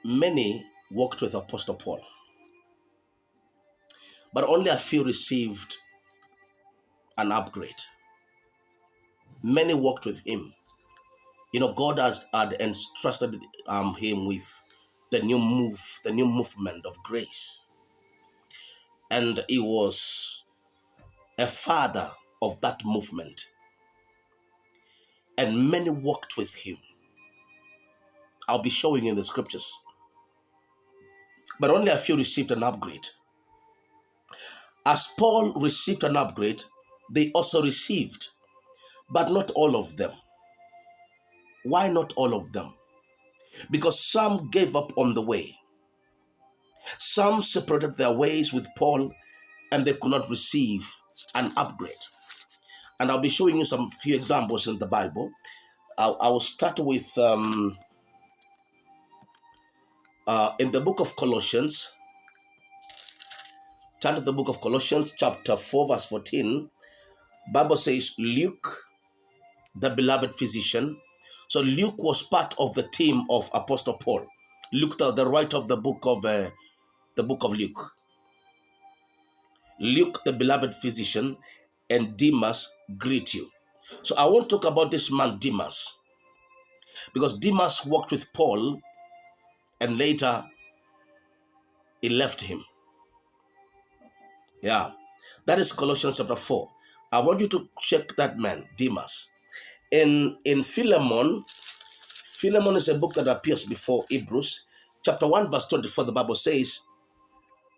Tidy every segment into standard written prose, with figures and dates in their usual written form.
Many walked with Apostle Paul, but only a few received an upgrade. Many walked with him. God had entrusted him with the new movement of grace. And he was a father of that movement. And many walked with him. I'll be showing you in the scriptures. But only a few received an upgrade. As Paul received an upgrade, they also received, but not all of them. Why not all of them? Because some gave up on the way. Some separated their ways with Paul and they could not receive an upgrade. And I'll be showing you some few examples in the Bible. I will start with in the book of Colossians. Turn to the book of Colossians, chapter 4, verse 14. Bible says, Luke, the beloved physician. So Luke was part of the team of Apostle Paul. Luke, the writer of the book of Luke. Luke, the beloved physician, and Demas greet you. So I want to talk about this man Demas, because Demas walked with Paul and later he left him. Yeah, that is Colossians chapter 4. I want you to check that man, Demas. In Philemon is a book that appears before Hebrews. Chapter 1, verse 24, the Bible says,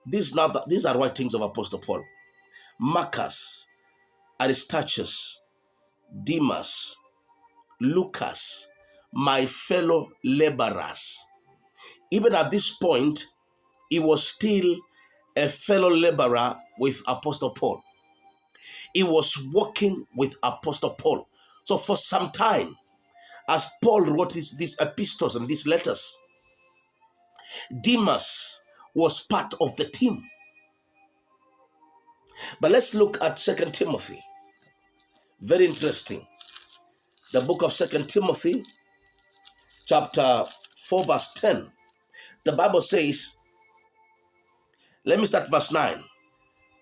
these are writings of Apostle Paul. Marcus, Aristarchus, Demas, Lucas, my fellow laborers. Even at this point, he was still a fellow laborer with Apostle Paul. He was working with Apostle Paul. So for some time, as Paul wrote these epistles and these letters, Demas was part of the team. But let's look at 2 Timothy. Very interesting. The book of 2 Timothy, chapter 4, verse 10. The Bible says, let me start verse 9.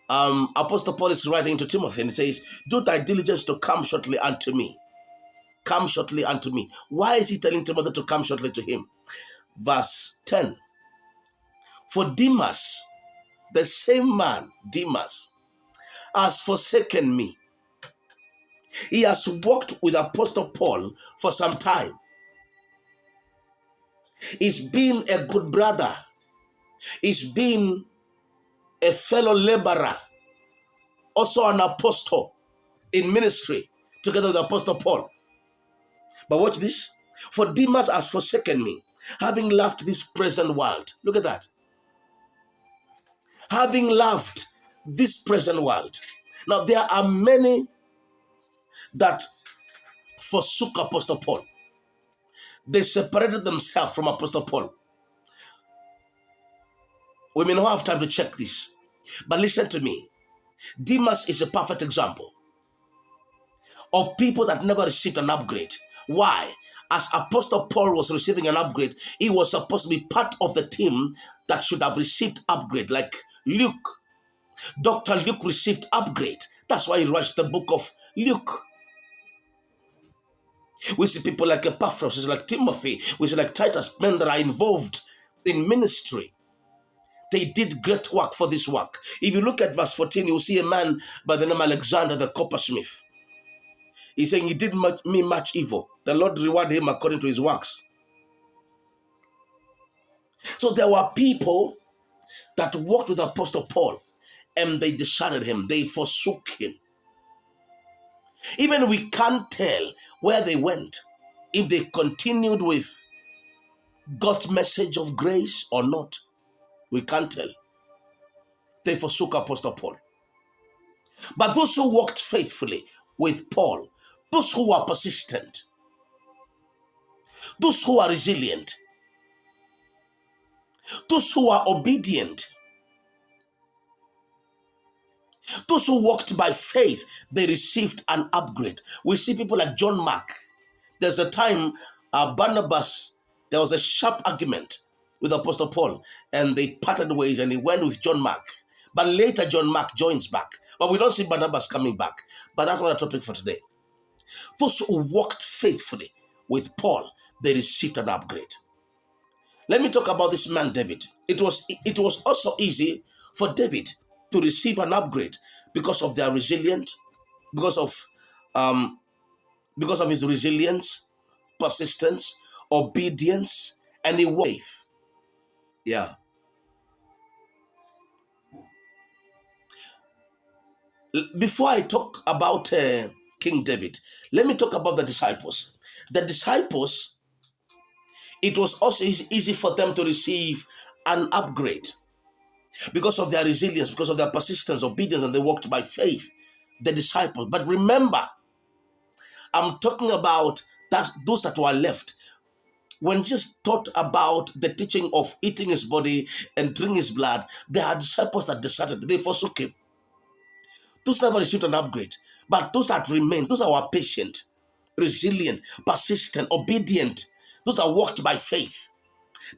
Apostle Paul is writing to Timothy and he says, do thy diligence to come shortly unto me. Come shortly unto me. Why is he telling Timothy to come shortly to him? Verse 10. For Demas, the same man, Demas, has forsaken me. He has walked with Apostle Paul for some time. He's been a good brother. He's been a fellow laborer, also an apostle in ministry, together with Apostle Paul. But watch this. For Demas has forsaken me, having loved this present world. Look at that. Having loved this present world. Now, there are many that forsook Apostle Paul. They separated themselves from Apostle Paul. We may not have time to check this, but listen to me. Demas is a perfect example of people that never received an upgrade. Why? As Apostle Paul was receiving an upgrade, he was supposed to be part of the team that should have received upgrade, like Luke. Dr. Luke received upgrade. That's why he writes the book of Luke. We see people like Epaphras, we see like Timothy, we see like Titus, men that are involved in ministry. They did great work for this work. If you look at verse 14, you'll see a man by the name of Alexander the coppersmith. He's saying he did me much evil. The Lord rewarded him according to his works. So there were people that walked with Apostle Paul and they deserted him. They forsook him. Even we can't tell where they went, if they continued with God's message of grace or not. We can't tell. They forsook Apostle Paul. But those who walked faithfully with Paul, those who are persistent, those who are resilient, those who are obedient, those who walked by faith, they received an upgrade. We see people like John Mark. There's a time Barnabas, there was a sharp argument with Apostle Paul, and they parted ways, and he went with John Mark. But later, John Mark joins back. But we don't see Barnabas coming back. But that's not a topic for today. Those who walked faithfully with Paul, they received an upgrade. Let me talk about this man, David. It was also easy for David to receive an upgrade because of their resilience, because of um, because of his resilience, persistence, obedience, and he faith. Yeah. Before I talk about King David, let me talk about the disciples. The disciples, it was also easy for them to receive an upgrade because of their resilience, because of their persistence, obedience, and they walked by faith. The disciples. But remember, I'm talking about those that were left. When Jesus taught about the teaching of eating his body and drinking his blood, there are disciples that decided, they forsook him. Those never received an upgrade. But those that remain, those that were patient, resilient, persistent, obedient, those that walked by faith,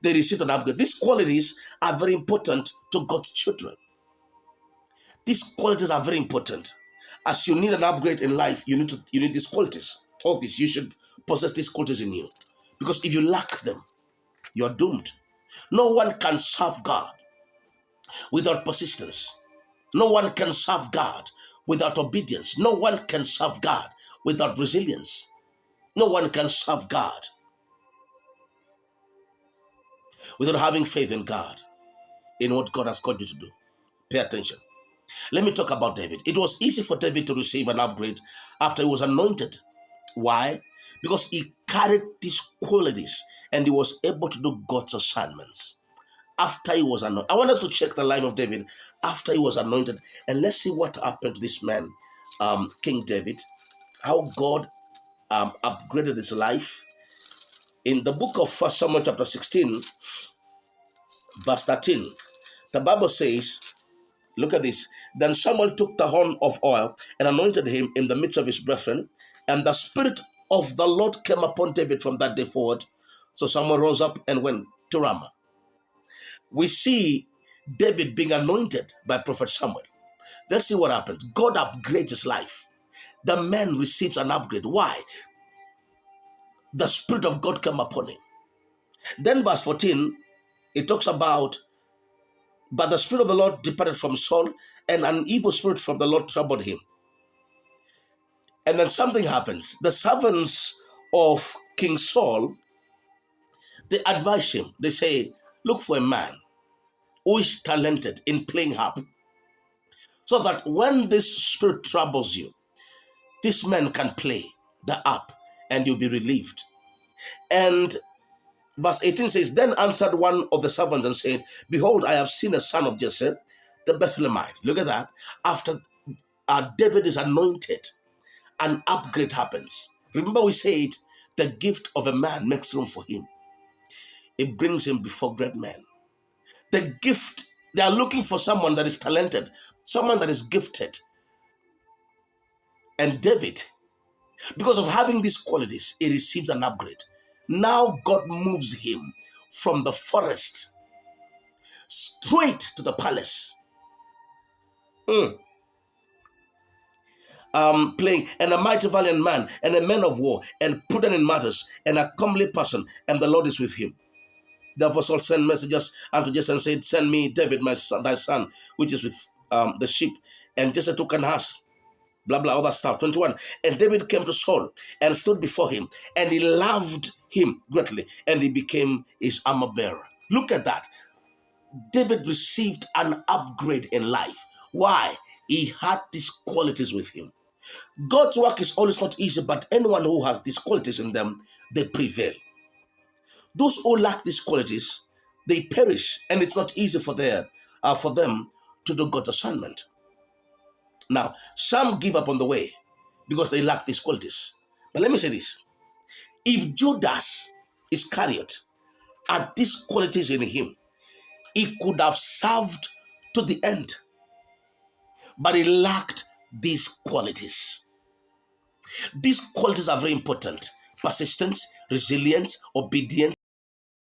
they received an upgrade. These qualities are very important to God's children. These qualities are very important. As you need an upgrade in life, you need these qualities. All this, you should possess these qualities in you. Because if you lack them, you're doomed. No one can serve God without persistence. No one can serve God without obedience. No one can serve God without resilience. No one can serve God without having faith in God, in what God has called you to do. Pay attention. Let me talk about David. It was easy for David to receive an upgrade after he was anointed. Why? Because he carried these qualities and he was able to do God's assignments. After he was anointed. I want us to check the life of David after he was anointed, and let's see what happened to this man, King David, how God upgraded his life. In the book of 1 Samuel chapter 16, verse 13, the Bible says, look at this. Then Samuel took the horn of oil and anointed him in the midst of his brethren, and the Spirit of the Lord came upon David from that day forward. So Samuel rose up and went to Ramah. We see David being anointed by Prophet Samuel. Let's see what happens. God upgrades his life. The man receives an upgrade. Why? The Spirit of God came upon him. Then verse 14, it talks about, but the Spirit of the Lord departed from Saul, and an evil spirit from the Lord troubled him. And then something happens. The servants of King Saul, they advise him. They say, look for a man who is talented in playing harp, so that when this spirit troubles you, this man can play the harp and you'll be relieved. And verse 18 says, then answered one of the servants and said, behold, I have seen a son of Jesse, the Bethlehemite. Look at that. After David is anointed, an upgrade happens. Remember we said the gift of a man makes room for him. It brings him before great men. The gift, they are looking for someone that is talented, someone that is gifted. And David, because of having these qualities, he receives an upgrade. Now God moves him from the forest straight to the palace. Playing, and a mighty valiant man, and a man of war, and prudent in matters, and a comely person, and the Lord is with him. Therefore Saul sent messengers unto Jesse and said, send me David, my son, thy son, which is with the sheep. And Jesse took an ass, blah, blah, all that stuff. 21. And David came to Saul and stood before him, and he loved him greatly, and he became his armor bearer. Look at that. David received an upgrade in life. Why? He had these qualities with him. God's work is always not easy, but anyone who has these qualities in them, they prevail. Those who lack these qualities, they perish, and it's not easy for them to do God's assignment. Now, some give up on the way because they lack these qualities. But let me say this. If Judas Iscariot had these qualities in him, he could have served to the end. But he lacked these qualities. These qualities are very important. Persistence, resilience, obedience,